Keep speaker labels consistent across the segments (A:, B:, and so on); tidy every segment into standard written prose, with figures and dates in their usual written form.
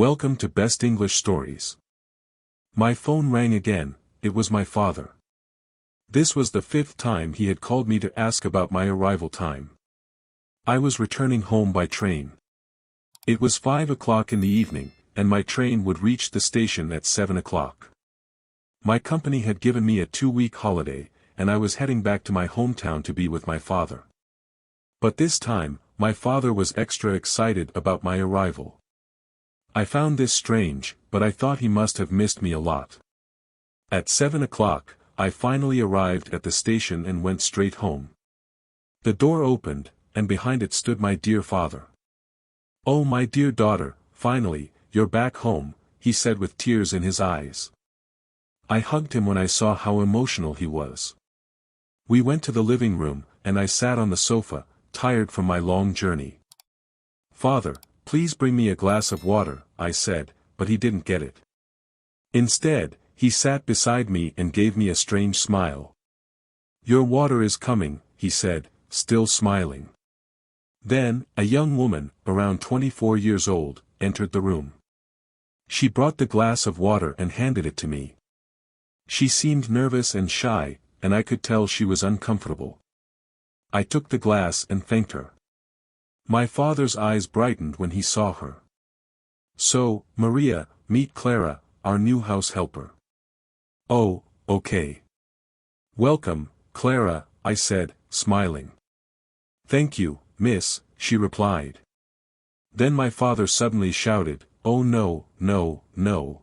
A: Welcome to Best English Stories. My phone rang again. It was my father. This was the 5th time he had called me to ask about my arrival time. I was returning home by train. It was 5 o'clock in the evening, and my train would reach the station at 7 o'clock. My company had given me a 2-week holiday, and I was heading back to my hometown to be with my father. But this time, my father was extra excited about my arrival. I found this strange, but I thought he must have missed me a lot. At 7 o'clock, I finally arrived at the station and went straight home. The door opened, and behind it stood my dear father. "Oh, my dear daughter, finally, you're back home," he said with tears in his eyes. I hugged him when I saw how emotional he was. We went to the living room, and I sat on the sofa, tired from my long journey. "Father, please bring me a glass of water," I said, but he didn't get it. Instead, he sat beside me and gave me a strange smile. "Your water is coming," he said, still smiling. Then, a young woman, around 24 years old, entered the room. She brought the glass of water and handed it to me. She seemed nervous and shy, and I could tell she was uncomfortable. I took the glass and thanked her. My father's eyes brightened when he saw her. "So, Maria, meet Clara, our new house helper." "Oh, okay. Welcome, Clara," I said, smiling. "Thank you, miss," she replied. Then my father suddenly shouted, "Oh no, no, no.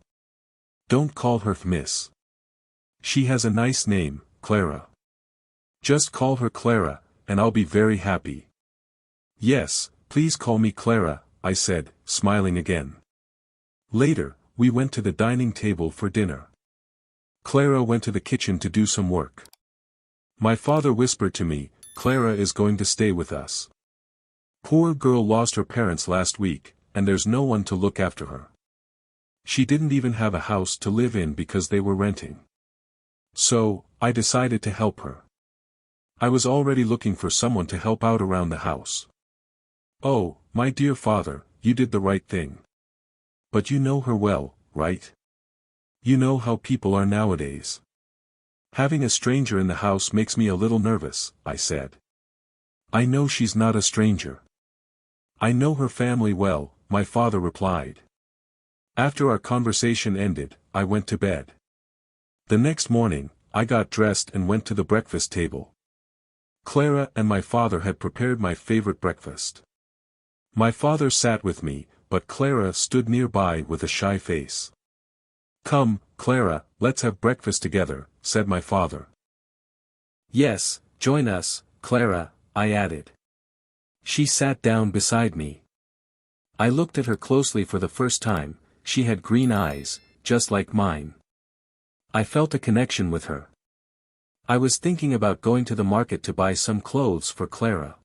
A: Don't call her miss. She has a nice name, Clara. Just call her Clara, and I'll be very happy." "Yes, please call me Clara," I said, smiling again. Later, we went to the dining table for dinner. Clara went to the kitchen to do some work. My father whispered to me, "Clara is going to stay with us. Poor girl lost her parents last week, and there's no one to look after her. She didn't even have a house to live in because they were renting. So, I decided to help her. I was already looking for someone to help out around the house." "Oh, my dear father, you did the right thing. But you know her well, right? You know how people are nowadays." "Having a stranger in the house makes me a little nervous," I said. "I know she's not a stranger. I know her family well," my father replied. After our conversation ended, I went to bed. The next morning, I got dressed and went to the breakfast table. Clara and my father had prepared my favorite breakfast. My father sat with me, but Clara stood nearby with a shy face. "Come, Clara, let's have breakfast together," said my father. "Yes, join us, Clara," I added. She sat down beside me. I looked at her closely for the first time. She had green eyes, just like mine. I felt a connection with her. I was thinking about going to the market to buy some clothes for Clara.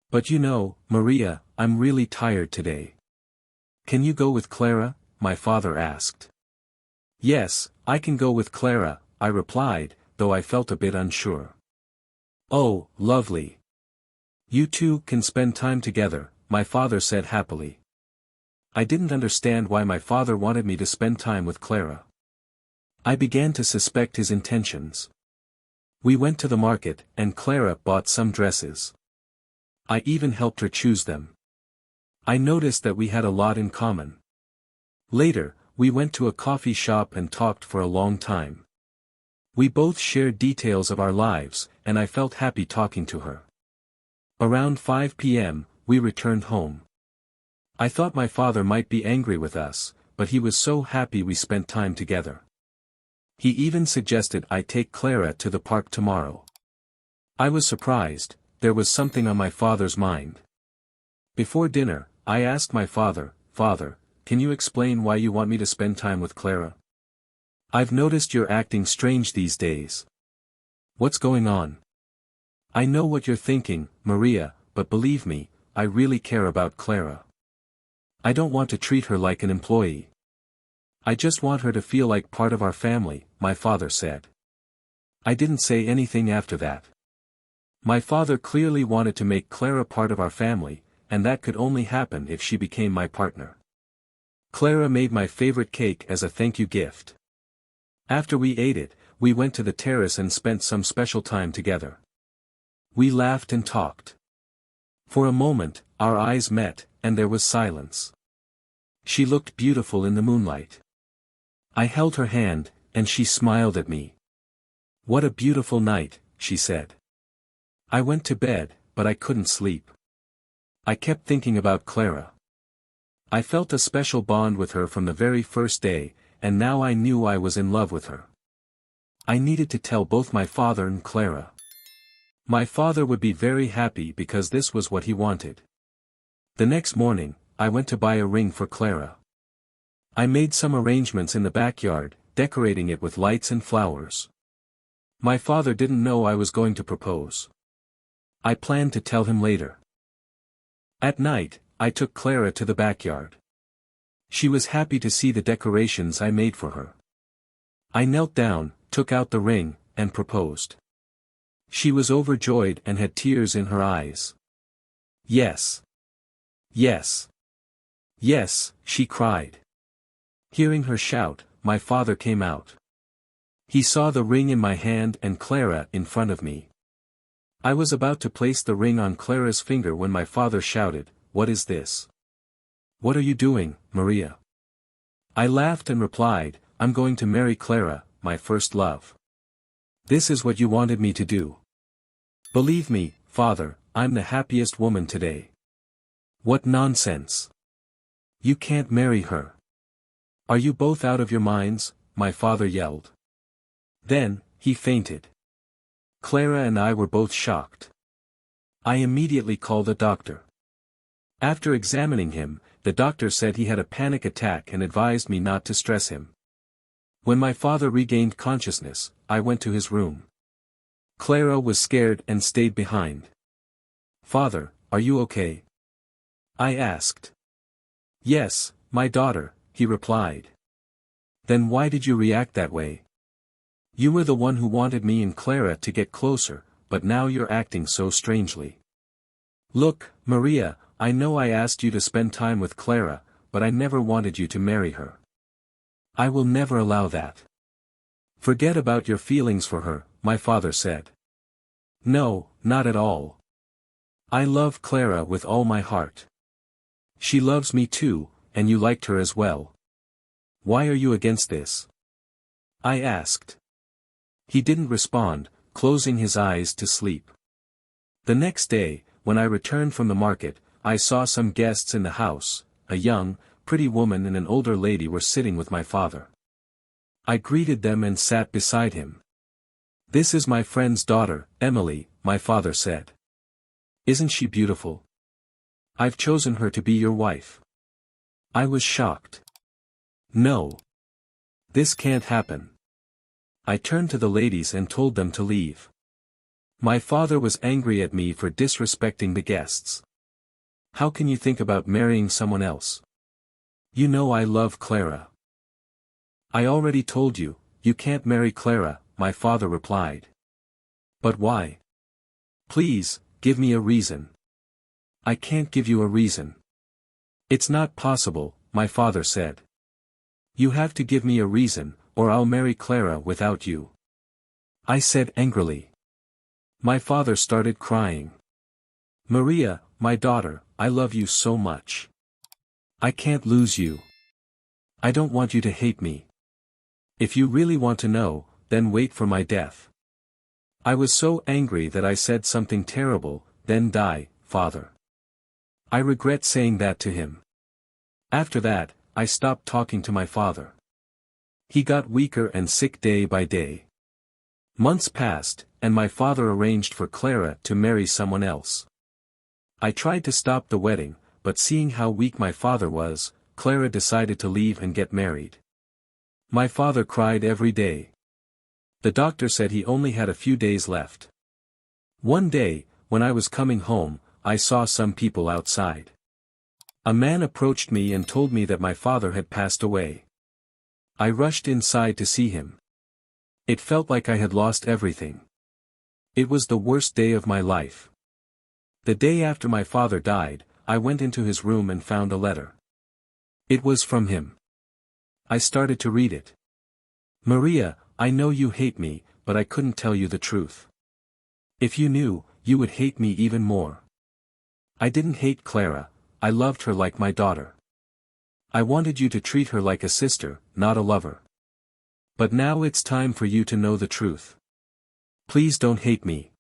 A: "But you know, Maria, I'm really tired today. Can you go with Clara?" my father asked. "Yes, I can go with Clara," I replied, though I felt a bit unsure. "Oh, lovely. You two can spend time together," my father said happily. I didn't understand why my father wanted me to spend time with Clara. I began to suspect his intentions. We went to the market, and Clara bought some dresses. I even helped her choose them. I noticed that we had a lot in common. Later, we went to a coffee shop and talked for a long time. We both shared details of our lives, and I felt happy talking to her. Around 5 p.m., we returned home. I thought my father might be angry with us, but he was so happy we spent time together. He even suggested I take Clara to the park tomorrow. I was surprised. There was something on my father's mind. Before dinner, I asked my father, "Father, can you explain why you want me to spend time with Clara? I've noticed you're acting strange these days. What's going on?" "I know what you're thinking, Maria, but believe me, I really care about Clara. I don't want to treat her like an employee. I just want her to feel like part of our family," my father said. I didn't say anything after that. My father clearly wanted to make Clara part of our family, and that could only happen if she became my partner. Clara made my favorite cake as a thank you gift. After we ate it, we went to the terrace and spent some special time together. We laughed and talked. For a moment, our eyes met, and there was silence. She looked beautiful in the moonlight. I held her hand, and she smiled at me. "What a beautiful night," she said. I went to bed, but I couldn't sleep. I kept thinking about Clara. I felt a special bond with her from the very first day, and now I knew I was in love with her. I needed to tell both my father and Clara. My father would be very happy because this was what he wanted. The next morning, I went to buy a ring for Clara. I made some arrangements in the backyard, decorating it with lights and flowers. My father didn't know I was going to propose. I planned to tell him later. At night, I took Clara to the backyard. She was happy to see the decorations I made for her. I knelt down, took out the ring, and proposed. She was overjoyed and had tears in her eyes. "Yes. Yes. Yes," she cried. Hearing her shout, my father came out. He saw the ring in my hand and Clara in front of me. I was about to place the ring on Clara's finger when my father shouted, "What is this? What are you doing, Maria?" I laughed and replied, "I'm going to marry Clara, my first love." "This is what you wanted me to do." "Believe me, father, I'm the happiest woman today." "What nonsense! You can't marry her." "Are you both out of your minds?" my father yelled. Then, he fainted. Clara and I were both shocked. I immediately called a doctor. After examining him, the doctor said he had a panic attack and advised me not to stress him. When my father regained consciousness, I went to his room. Clara was scared and stayed behind. "Father, are you okay?" I asked. "Yes, my daughter," he replied. "Then why did you react that way? You were the one who wanted me and Clara to get closer, but now you're acting so strangely. Look, Maria, I know I asked you to spend time with Clara, but I never wanted you to marry her. I will never allow that. Forget about your feelings for her," my father said. "No, not at all. I love Clara with all my heart. She loves me too, and you liked her as well. Why are you against this?" I asked. He didn't respond, closing his eyes to sleep. The next day, when I returned from the market, I saw some guests in the house. A young, pretty woman and an older lady were sitting with my father. I greeted them and sat beside him. "This is my friend's daughter, Emily," my father said. "Isn't she beautiful? I've chosen her to be your wife." I was shocked. "No. This can't happen." I turned to the ladies and told them to leave. My father was angry at me for disrespecting the guests. "How can you think about marrying someone else? You know I love Clara." "I already told you, you can't marry Clara," my father replied. "But why? Please, give me a reason." "I can't give you a reason." "It's not possible," my father said. "You have to give me a reason, or I'll marry Clara without you," I said angrily. My father started crying. "Maria, my daughter, I love you so much. I can't lose you. I don't want you to hate me. If you really want to know, then wait for my death." I was so angry that I said something terrible, "Then die, father." I regret saying that to him. After that, I stopped talking to my father. He got weaker and sick day by day. Months passed, and my father arranged for Clara to marry someone else. I tried to stop the wedding, but seeing how weak my father was, Clara decided to leave and get married. My father cried every day. The doctor said he only had a few days left. One day, when I was coming home, I saw some people outside. A man approached me and told me that my father had passed away. I rushed inside to see him. It felt like I had lost everything. It was the worst day of my life. The day after my father died, I went into his room and found a letter. It was from him. I started to read it. Maria, I know you hate me, but I couldn't tell you the truth. If you knew, you would hate me even more. I didn't hate Clara, I loved her like my daughter. I wanted you to treat her like a sister, not a lover. But now it's time for you to know the truth. Please don't hate me.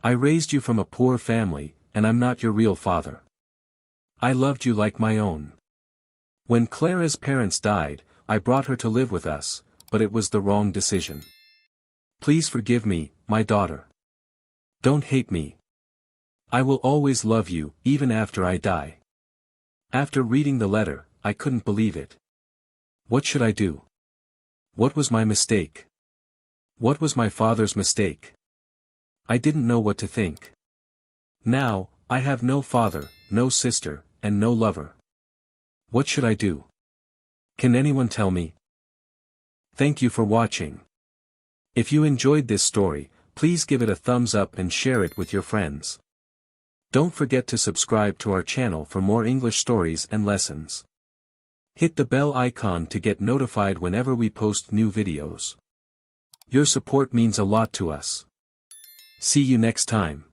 A: I raised you from a poor family, and I'm not your real father. I loved you like my own. When Clara's parents died, I brought her to live with us, but it was the wrong decision. Please forgive me, my daughter. Don't hate me. I will always love you, even after I die. After reading the letter, I couldn't believe it. What should I do? What was my mistake? What was my father's mistake? I didn't know what to think. Now, I have no father, no sister, and no lover. What should I do? Can anyone tell me? Thank you for watching. If you enjoyed this story, please give it a thumbs up and share it with your friends. Don't forget to subscribe to our channel for more English stories and lessons. Hit the bell icon to get notified whenever we post new videos. Your support means a lot to us. See you next time.